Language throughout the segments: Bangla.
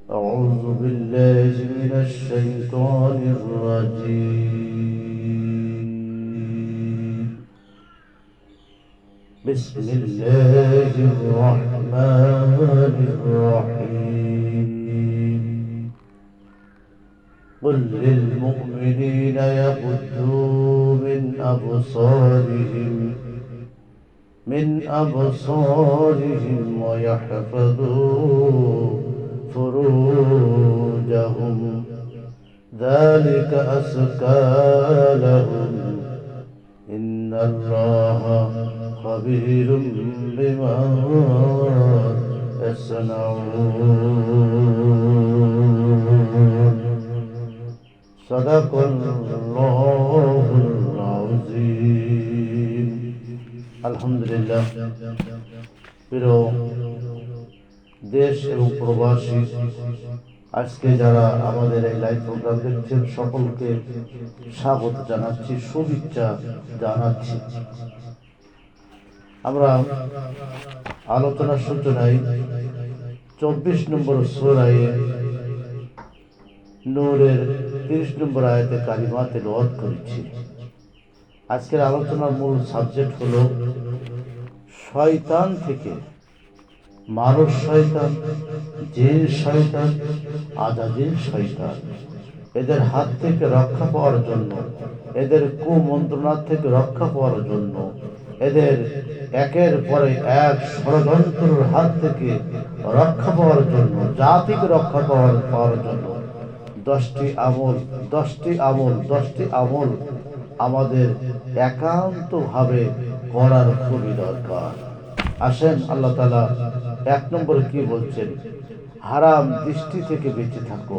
أعوذ بالله من الشيطان الرجيم. بسم الله الرحمن الرحيم. قل للمؤمنين يغضوا من أبصارهم ويحفظوا فروجهم ذلك أزكى لهم إن الله خبير بما يصنعون. صدق الله العظيم. আলহামদুলিল্লাহ। প্রিয় দেশ এবং প্রবাসী, আজকে যারা আমাদের এই লাইভ প্রোগ্রাম দেখছেন সকলকে স্বাগত জানাচ্ছি, শুভেচ্ছা জানাচ্ছি। আমরা আলোচনার সূচনায় 24 নম্বর সূরায়ে নূরের 30 নম্বর আয়াতে কারিমা তেলাওয়াত করেছি। আজকের আলোচনার মূল সাবজেক্ট হলো শয়তান থেকে, মানুষ শয়তান, জিন শয়তান, আজাজিল শয়তান, এদের হাত থেকে রক্ষা পাওয়ার জন্য, এদের কুমন্ত্রণা থেকে রক্ষা পাওয়ার জন্য, এদের একের পরে এক ষড়যন্ত্রের হাত থেকে রক্ষা পাওয়ার জন্য, জাতিকে রক্ষা পাওয়ার জন্য 10টি আমল আমাদের একান্তভাবে করার খুবই দরকার। আসেন, আল্লাহ তাআলা 1 নম্বরে কি বলছেন? হারাম দৃষ্টি থেকে বেঁচে থাকো,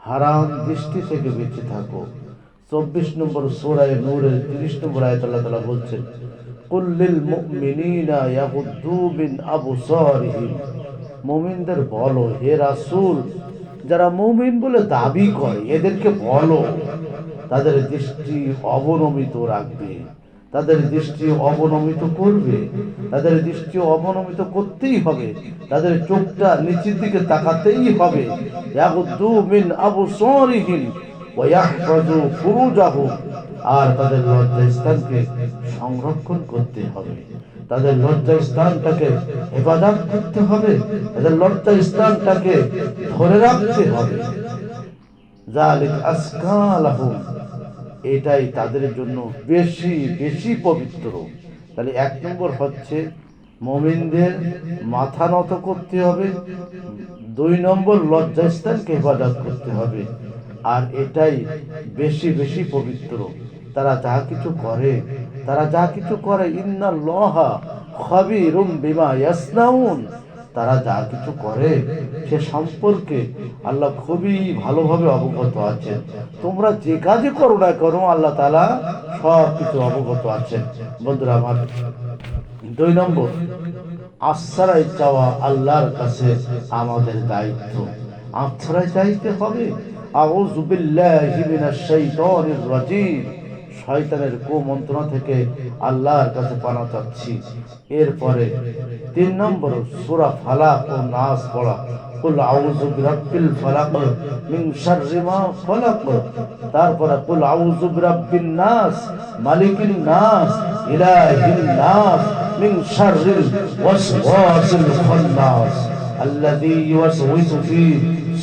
হারাম দৃষ্টি থেকে বেঁচে থাকো। 24 নম্বর সূরা নূরের 30 নম্বর আয়াতে আল্লাহ তাআলা বলছেন, কুল লিল মুমিনিনা ইয়াগুদ্দু মিন আবসারিহিম। মুমিনদের বলো, হে রাসূল, যারা মুমিন বলে দাবি করে এদেরকে বলো তাদের দৃষ্টি অবনমিত রাখবে, তাদের দৃষ্টি অবনমিত করবে, তাদের দৃষ্টি অবনমিত করতেই হবে, তাদের চোখটা নিচের দিকে তাকাতেই হবে। ইয়াগুদ্দু মিন আবসারিহিম ওয়া ইয়াহফাযু ফুরুজাহুম। আর তাদের লজ্জাস্থানকে সংরক্ষণ করতে হবে, তাদের লজ্জাস্থানটাকে হেফাজত করতে হবে, তাদের লজ্জাস্থানটাকে ধরে রাখতে হবে। যালিক আজকা লাহুম, এটাই তাদের জন্য বেশি বেশি পবিত্র। তাহলে 1 নম্বর হচ্ছে মুমিনদের মাথা নত করতে হবে, 2 নম্বর লজ্জাস্থানকে হেফাজত করতে হবে, আর এটাই বেশি বেশি পবিত্র। তারা যা কিছু করে ইন্নাল্লাহা খাবীরুম বিমা ইয়াসনাউন। তারা যা কিছু করে সে সম্পর্কে আল্লাহ খুবই ভালোভাবে অবগত আছেন। তোমরা যে কাজে করো না করো, আল্লাহ তাআলা সব কিছু অবগত আছেন। বন্ধুরা আমার, 2 নম্বর আশ্রয় চাওয়া আল্লাহর কাছে আমাদের দায়িত্ব। আশ্রয় চাইতে হবে। আউযু বিল্লাহি মিনাশ শাইতানির রাজিম। শয়তানের কুমন্ত্রণা থেকে আল্লাহর কাছে পানা চাচ্ছি। এরপরে 3 নম্বর সূরা ফালাক ও নাস পড়া। কুল আউযু বিরাব্বিল ফালাক মিন শাররি মা ফালাক। তারপরে কুল আউযু বিরাব্বিন নাস মালিকিন নাস ইলাহিন নাস মিন শাররিল ওয়াসওয়াসিল খান্নাস আল্লাযী ইউওয়াসওয়িসু ফি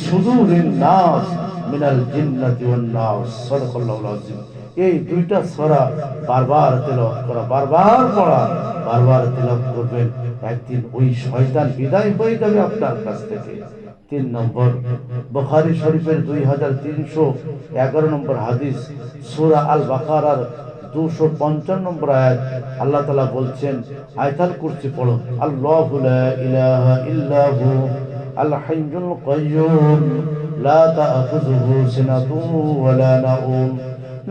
সুদুরিন নাস মিনাল জিন্নাতি ওয়ান নাস। সাদাকাল্লাহুল আযীম। এই 2টা সূরা বারবার তেলাওয়াত করা, বারবার পড়া, বারবার তেলাওয়াত করবেন। একদিন ওই শয়তান বিদায় হয়ে যাবে আপনার কাছ থেকে। 3 নম্বর বুখারী শরীফের 2311 নম্বর হাদিস, সূরা আল বাকারার 255 নম্বর আয়াত। আল্লাহ তাআলা বলছেন, আয়াতুল কুরসি পড়ো। আল্লাহু লা ইলাহা ইল্লা হু আল হাইয়ুল কাইয়্যুম লা তা'খুযুহু সিনাতুন ওয়া লা নাওম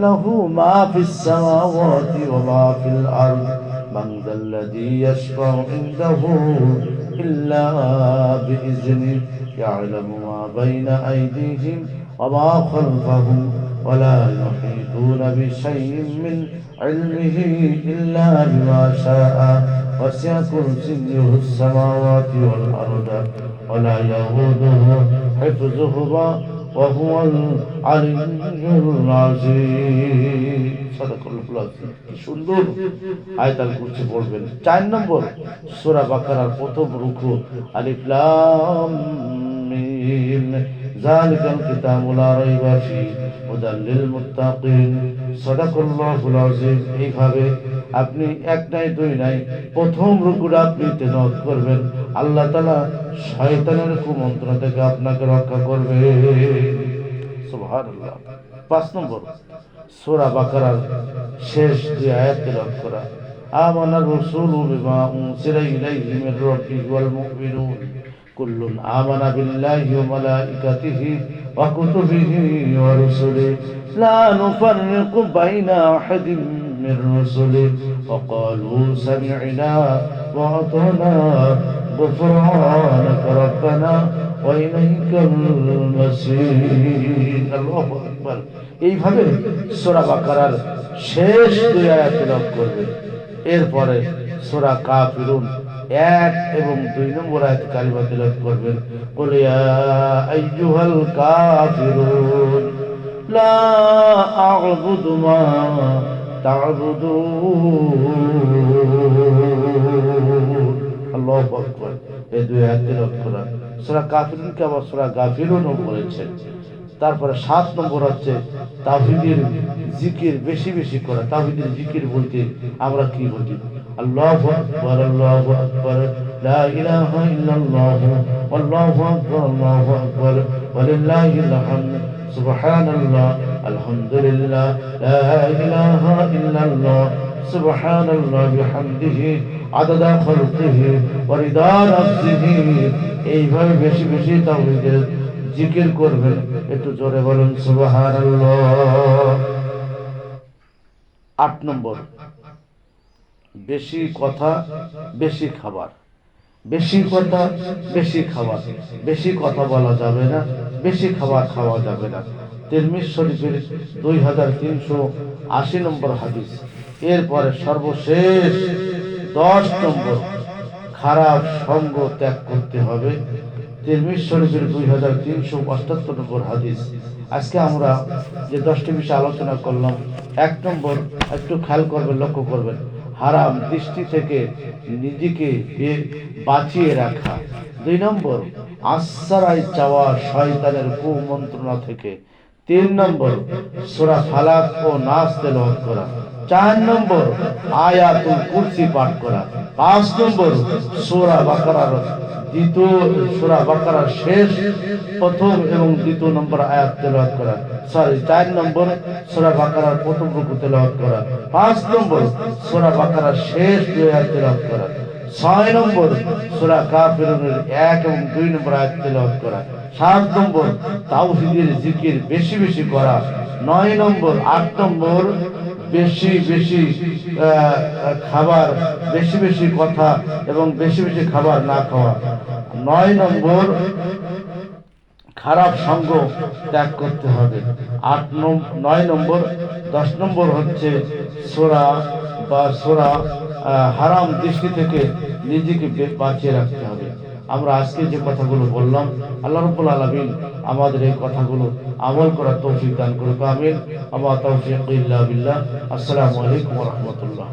লাহু মা ফিস সামাওয়াতি ওয়া মা ফিল আরদ মান যাল্লাযী ইয়াশফাউ ইনদাহু ইল্লা বিইজনিহি ইয়া'লামু মা বাইনা আইদিহিম ওয়া মা খালফাহুম ওয়া লা ইউহীতুনা বিশাইইন মিন ইলমিহি ইল্লা বিমা শাআ وسع كرسيه السماوات والأرض ولا يؤوده حفظهما وهو العلي العظيم সাদাকাল্লাহুল আযীম। কি সুন্দর আয়াতুল কুরসি পড়বেন। 4 নম্বর সূরা বাকারার প্রথম রুকু আলিফ লাম মিম যালিকাল কিতাবু লা রাইবা ফীহি হুদাল লিল মুত্তাকিন সাদাকাল্লাহুল আযীম। এইভাবে আপনি এক নাই দুই নাই প্রথম রুকুটা আপনি তেলাওয়াত করবেন, আল্লাহ তাআলা শয়তানের কুমন্ত্রণা থেকে আপনাকে রক্ষা করবে। সুবহানাল্লাহ। 5 নম্বর সূরা বাকারার শেষ দুই আয়াত তেলাওয়াত করা। আমানার রাসূলু বিমা উনজিলা ইলাইহি মির রাব্বিহি ওয়াল মুমিনুন কুল্লুন আমানা বিল্লাহি ওয়া মালাইকাতিহি ওয়া কুতুবিহি ওয়া রুসুলিহি লা নুফাররিকু বাইনা আহাদিন মির রুসুলিহি ওয়া ক্বালু সামি'না ওয়া আতা'না غفرانك ربنا وإليك المصير। আল্লাহু আকবার। এইভাবে সূরা বাকারার শেষ দুই আয়াত তেলাওয়াত করবেন। এরপরে সূরা কাফিরুন 1 এবং 2 নম্বর আয়াত কারিমা তেলাওয়াত করবেন। কুল ইয়া আইয়ুহাল কাফিরুন লা আ'বুদু মা তা'বুদুন। আল্লাহু আকবার। এই দুই আয়াত তেলাওয়াত করা। সূরা কাফিরুনকে আবার সূরা গাফিরুনও বলেছেন। তারপরে 7 নম্বর হচ্ছে তাওহীদের জিকির বেশি বেশি করা। তাওহীদের জিকির বলতে আমরা কি বুঝি? আল্লাহু আকবার, আল্লাহু আকবার, লা ইলাহা ইল্লাল্লাহ, আল্লাহু আকবার, আল্লাহু আকবার, ওয়ালিল্লাহিল হামদ, সুবহানাল্লাহ, আলহামদুলিল্লাহ, লা ইলাহা ইল্লাল্লাহ, সুবহানাল্লাহ বিহামদিহি আদাদা খালকিহি ওয়া রিদা নাফসিহি। এইভাবে বেশি বেশি তাওহীদের জিকির করবেন। একটু জোরে বলুন সুবহানাল্লাহ। 8 নম্বর বেশি কথা বেশি খাবার। বেশি কথা বেশি খাবার। বেশি কথা বলা যাবে না, বেশি খাবার খাওয়া যাবে না। তিরমিজি শরীফের 2380 নম্বর হাদিস। এরপরে সর্বশেষ 10 নম্বর খারাপ সঙ্গ ত্যাগ করতে হবে। তিরমিজি শরীফের 2378 নম্বর হাদিস। আজকে আমরা যে 10টি বিষয় আলোচনা করলাম, 1 নম্বর একটু খেয়াল করবেন, লক্ষ্য করবেন, হারাম দৃষ্টি থেকে নিজেকে বাঁচিয়ে রাখা। 2 নম্বর আশ্রয় চাওয়া শয়তানের কুমন্ত্রণা থেকে। 3 নম্বর সূরা ফালাক ও নাস তেলাওয়াত করা। 4 নম্বর আয়াতুল কুরসি পাঠ করা। 5 নম্বর সূরা বাকারার শেষ প্রথম এবং দ্বিতীয় নম্বর আয়াত তেলাওয়াত করা। 4 নম্বর সূরা বাকারার প্রথম রুকু তেলাওয়াত করা। 5 নম্বর সূরা বাকারার শেষ দুই আয়াত তেলাওয়াত করা। 6 নম্বর সূরা কাফিরুনের 1 এবং 2 নম্বর আয়াত তেলাওয়াত করা। 7 নম্বর তাওহীদের জিকির বেশি বেশি করা। 9 নম্বর 8 নম্বর বেশি বেশি খাবার, বেশি বেশি কথা এবং বেশি বেশি খাবার না খাওয়া। 9 নম্বর খারাপ সঙ্গ ত্যাগ করতে হবে। 9 নম্বর 10 নম্বর হচ্ছে সূরা হারাম দৃষ্টি থেকে নিজেকে বাঁচিয়ে রাখতে হবে। আমরা আজকে যে কথাগুলো বললাম, আল্লাহ রাব্বুল আলামিন আমাদের এই কথাগুলো আমল করার তৌফিক দান করুক। আমিন। আমা তাওফীক ইল্লা বিল্লাহ। আসসালামু আলাইকুম ওয়া রাহমাতুল্লাহ।